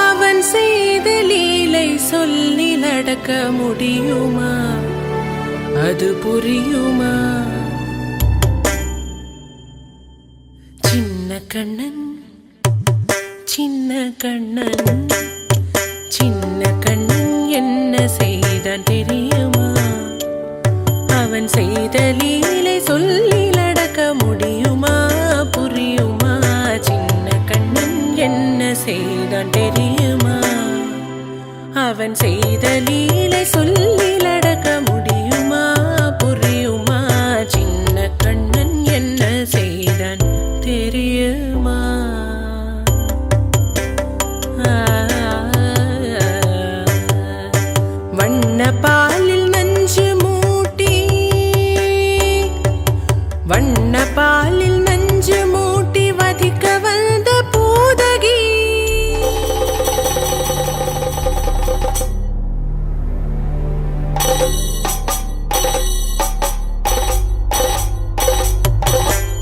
அவன் செய்த லீலை சொல்லில் அடக்க முடியுமா? அது புரியுமா? சின்ன கண்ணன் சின்ன கண்ணன் சின்ன கண்ணன் என்ன செய்தான் தெரியுமா? அவன் செய்த லீலை சொல்லில் அடக்க முடியுமா? புரியுமா? சின்ன கண்ணன் என்ன செய்தான் தெரியுமா? அவன் செய்த லீலை சொல்லில் அடக்க முடியுமா? புரியுமா? சின்ன கண்ணன் என்ன செய்தான் தெரியுமா? வண்ண பாலில் நஞ்சு மூட்டி வண்ண பாலில் நஞ்சு மூட்டி வதிக்க வந்த பூதகி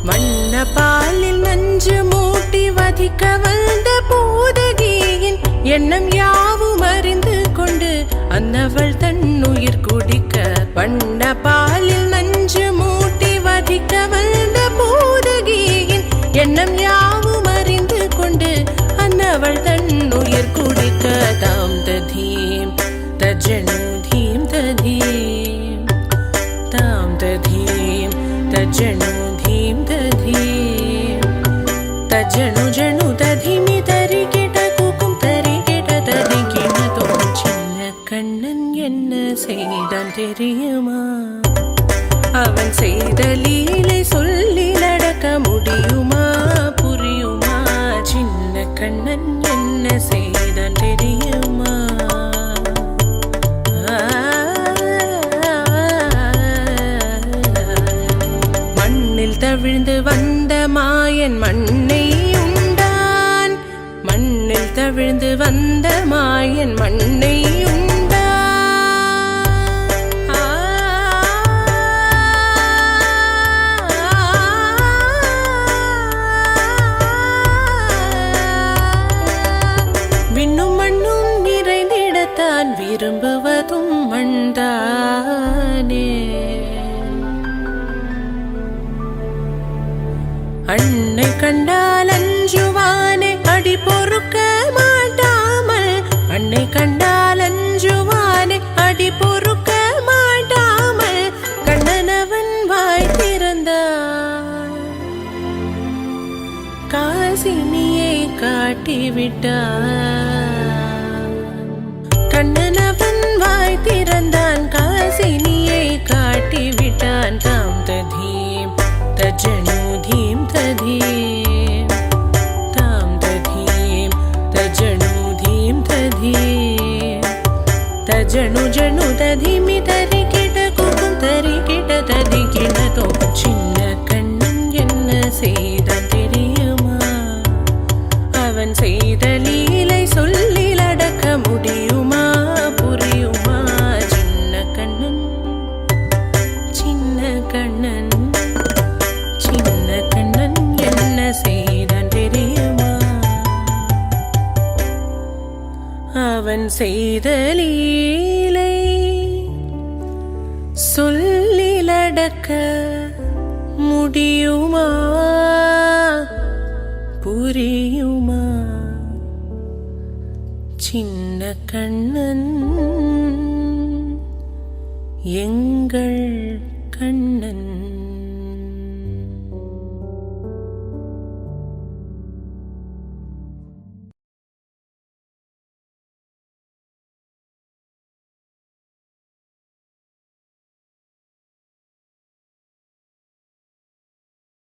வண்ண பாலில் நஞ்சு மூட்டி வதிக்க வந்த பூதகியின் எண்ணம் யாவும் அறிந்து கொண்டு அன்னவள் தன் உயிர் குடிக்க வண்ண பாலில் நஞ்சு மூட்டி வதிக்க வந்த பூதகியின் எண்ணம் யாவும் அறிந்து கொண்டு அன்னவள் தன் உயிர் குடிக்க தாம் ததீம் தஜ்ஜனு தீம் ததீம் தாம் ததீம் தஜ்ஜனு தீம் ததீம் தஜ்ஜனு ஜனு ததீமி தரிகிட கூக்கும் தரிகிட தரிகிட தோம். சின்ன கண்ணன் என்ன செய்தான் தெரியுமா? அவன் செய்த லீலை சொல்லில் அடக்க முடியுமா? புரியுமா? சின்ன கண்ணன் என்ன செய்தான் தெரியுமா? மண்ணில் தவிழ்ந்து வந்த மாயன் மண்ணை உண்டான். மண்ணில் தவிழ்ந்து வந்த மாயன் மண்ணை உண்டான். விண்ணும் மண்ணும் நிறைந்திடத்தான் விரும்புவதும் மண்தானே. அன்னை கண்டால் அஞ்சுவானே அடி பொறுக்க மாட்டாமல். அன்னை கண்டால் அஞ்சுவானே அடி பொறுக்க மாட்டாமல். கண்ணனவன் வாய் திறந்தான் காசினியை காட்டிவிட்டான். கண்ணனவன் வாய் திறந்தான் காசினியை காட்டிவிட்டான். தாம் ததீம் தஜ்ஜனு தீம் ததீம் தாம் ததீம் தஜ்ஜனு தீம் ததீம் தஜ்ஜனு ஜனு ததீமி தரிகிட கூக்கும் தரிகிட தரிகிட தோம். சின்ன கண்ணன் என்ன செய்தான் தெரியுமா? அவன் செய்த லீலை சொல்லில் அடக்க முடியுமா? புரியுமா? சின்ன கண்ணன் சின்ன கண்ணன் சின்ன கண்ணன் என்ன செய்தான் தெரியுமா? அவன் செய்த லீலை சொல்லில் அடக்க முடியுமா? புரியுமா? சின்ன கண்ணன் எங்கள் கண்ணன்.